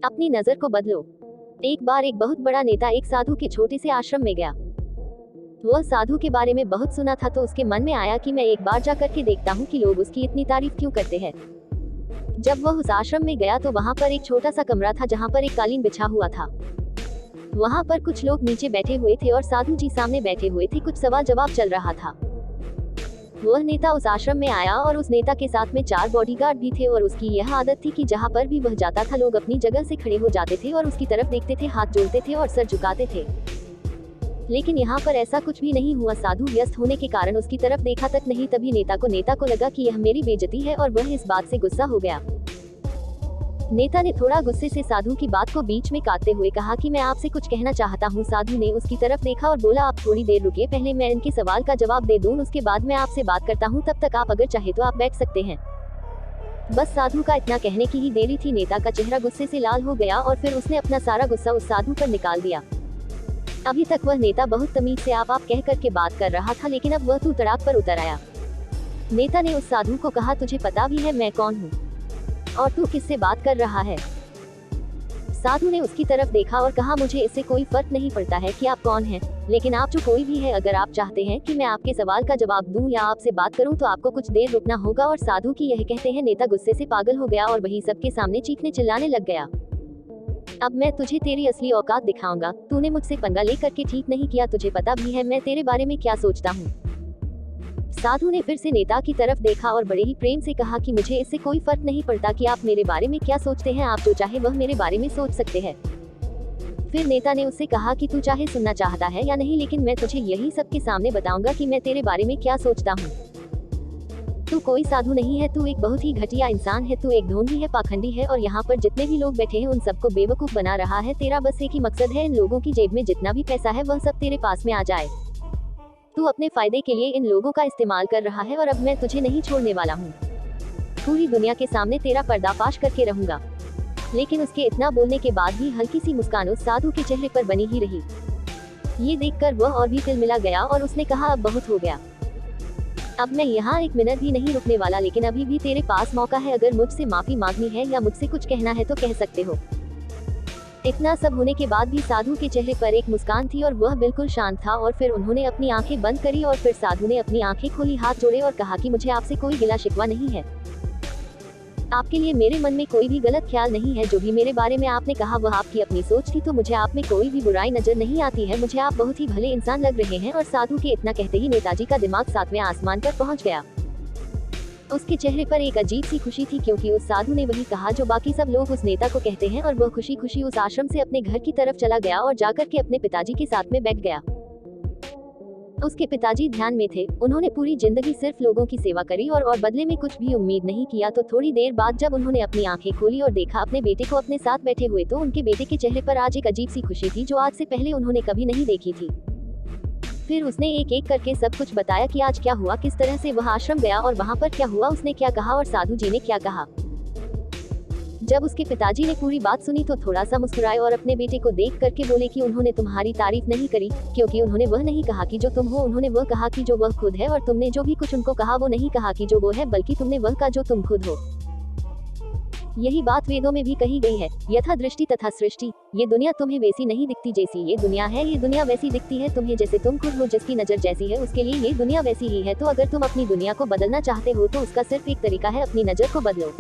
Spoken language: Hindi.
अपनी नजर को बदलो। एक बार एक बहुत बड़ा नेता एक साधु के छोटे से आश्रम में गया। वह साधु के बारे में बहुत सुना था तो उसके मन में आया कि मैं एक बार जाकर के देखता हूँ कि लोग उसकी इतनी तारीफ क्यों करते हैं। जब वह उस आश्रम में गया तो वहाँ पर एक छोटा सा कमरा था जहाँ पर एक कालीन बिछा हुआ था। वहाँ पर कुछ लोग नीचे बैठे हुए थे और साधु जी सामने बैठे हुए थे। कुछ सवाल जवाब चल रहा था। वह नेता उस आश्रम में आया और उस नेता के साथ में 4 बॉडीगार्ड भी थे और उसकी यह आदत थी कि जहाँ पर भी वह जाता था लोग अपनी जगह से खड़े हो जाते थे और उसकी तरफ देखते थे, हाथ जोड़ते थे और सर झुकाते थे। लेकिन यहाँ पर ऐसा कुछ भी नहीं हुआ। साधु व्यस्त होने के कारण उसकी तरफ देखा तक नहीं। तभी नेता को लगा कि यह मेरी बेइज्जती है और वह इस बात से गुस्सा हो गया। नेता ने थोड़ा गुस्से से साधु की बात को बीच में काटते हुए कहा कि मैं आपसे कुछ कहना चाहता हूँ। साधु ने उसकी तरफ देखा और बोला, आप थोड़ी देर रुकिए, पहले मैं इनके सवाल का जवाब दे दूं, उसके बाद मैं आपसे बात करता हूँ। तब तक आप अगर चाहे तो आप बैठ सकते हैं। बस साधु का इतना कहने की ही देरी थी। नेता का चेहरा गुस्से से लाल हो गया और फिर उसने अपना सारा गुस्सा उस साधु पर निकाल दिया। अभी तक वह नेता बहुत तमीज से आप कह करके बात कर रहा था, लेकिन अब वह तू तड़ाक पर उतर आया। नेता ने उस साधु को कहा, तुझे पता भी है मैं कौन हूँ और तू किससे बात कर रहा है? साधु ने उसकी तरफ देखा और कहा, मुझे इससे कोई फर्क नहीं पड़ता है कि आप कौन हैं, लेकिन आप जो कोई भी है, अगर आप चाहते हैं कि मैं आपके सवाल का जवाब दूं या आपसे बात करूं तो आपको कुछ देर रुकना होगा। और साधु की यह कहते हैं नेता गुस्से से पागल हो गया और वही सबके सामने चीखने चिल्लाने लग गया। अब मैं तुझे तेरी असली औकात दिखाऊंगा। तूने मुझसे पंगा लेकर के ठीक नहीं किया। तुझे पता भी है मैं तेरे बारे में क्या सोचता हूँ। साधु ने फिर से नेता की तरफ देखा और बड़े ही प्रेम से कहा कि मुझे इससे कोई फर्क नहीं पड़ता कि आप मेरे बारे में क्या सोचते हैं। आप जो चाहे वह मेरे बारे में सोच सकते हैं। फिर नेता ने उससे कहा कि तू चाहे सुनना चाहता है या नहीं, लेकिन मैं तुझे यही सबके सामने बताऊंगा कि मैं तेरे बारे में क्या सोचता हूँ। तू कोई साधु नहीं है, तू एक बहुत ही घटिया इंसान है, तू एक ढोंगी है, पाखंडी है और यहाँ पर जितने भी लोग बैठे हैं उन सबको बेवकूफ बना रहा है। तेरा बस एक ही मकसद है, इन लोगों की जेब में जितना भी पैसा है वह सब तेरे पास में आ जाए। तू अपने फायदे के लिए इन लोगों का इस्तेमाल कर रहा है और अब मैं तुझे नहीं छोड़ने वाला हूँ। पूरी दुनिया के सामने तेरा पर्दाफाश करके रहूंगा। लेकिन उसके इतना बोलने के बाद भी हल्की सी मुस्कान उस साधु के चेहरे पर बनी ही रही। ये देखकर वह और भी तिलमिला गया और उसने कहा, अब बहुत हो गया। अब मैं यहाँ एक मिनट भी नहीं रुकने वाला, लेकिन अभी भी तेरे पास मौका है। अगर मुझसे माफी मांगनी है या मुझसे कुछ कहना है तो कह सकते हो। इतना सब होने के बाद भी साधु के चेहरे पर एक मुस्कान थी और वह बिल्कुल शांत था। और फिर उन्होंने अपनी आंखें बंद करी और फिर साधु ने अपनी आंखें खोली, हाथ जोड़े और कहा कि मुझे आपसे कोई गिला शिकवा नहीं है। आपके लिए मेरे मन में कोई भी गलत ख्याल नहीं है। जो भी मेरे बारे में आपने कहा वह आपकी अपनी सोच थी, तो मुझे आप में कोई भी बुराई नजर नहीं आती है। मुझे आप बहुत ही भले इंसान लग रहे हैं। और साधु के इतना कहते ही नेताजी का दिमाग 7वें आसमान पर पहुंच गया। उसके चेहरे पर एक अजीब सी खुशी थी, क्योंकि उस साधु ने वही कहा जो बाकी सब लोग उस नेता को कहते हैं। और वह खुशी खुशी उस आश्रम से अपने घर की तरफ चला गया और जाकर के अपने पिताजी के साथ में बैठ गया। उसके पिताजी ध्यान में थे। उन्होंने पूरी जिंदगी सिर्फ लोगों की सेवा करी और बदले में कुछ भी उम्मीद नहीं किया। तो थोड़ी देर बाद जब उन्होंने अपनी आंखें खोली और देखा अपने बेटे को अपने साथ बैठे हुए, तो उनके बेटे के चेहरे पर आज एक अजीब सी खुशी थी जो आज से पहले उन्होंने कभी नहीं देखी थी। फिर उसने एक एक करके सब कुछ बताया कि आज क्या हुआ, किस तरह से वह आश्रम गया और वहाँ पर क्या हुआ, उसने क्या कहा और साधु जी ने क्या कहा। जब उसके पिताजी ने पूरी बात सुनी तो थोड़ा सा मुस्कुराए और अपने बेटे को देख करके बोले कि उन्होंने तुम्हारी तारीफ नहीं करी, क्योंकि उन्होंने वह नहीं कहा कि जो तुम हो, उन्होंने वह कहा कि जो वह खुद है। और तुमने जो भी कुछ उनको कहा वो नहीं कहा कि जो वो है, बल्कि तुमने वह कहा जो तुम खुद हो। यही बात वेदों में भी कही गई है, यथा दृष्टि तथा सृष्टि। ये दुनिया तुम्हें वैसी नहीं दिखती जैसी ये दुनिया है, ये दुनिया वैसी दिखती है तुम्हें जैसे तुम खुद हो। जिसकी नजर जैसी है उसके लिए ये दुनिया वैसी ही है। तो अगर तुम अपनी दुनिया को बदलना चाहते हो तो उसका सिर्फ एक तरीका है, अपनी नजर को बदलो।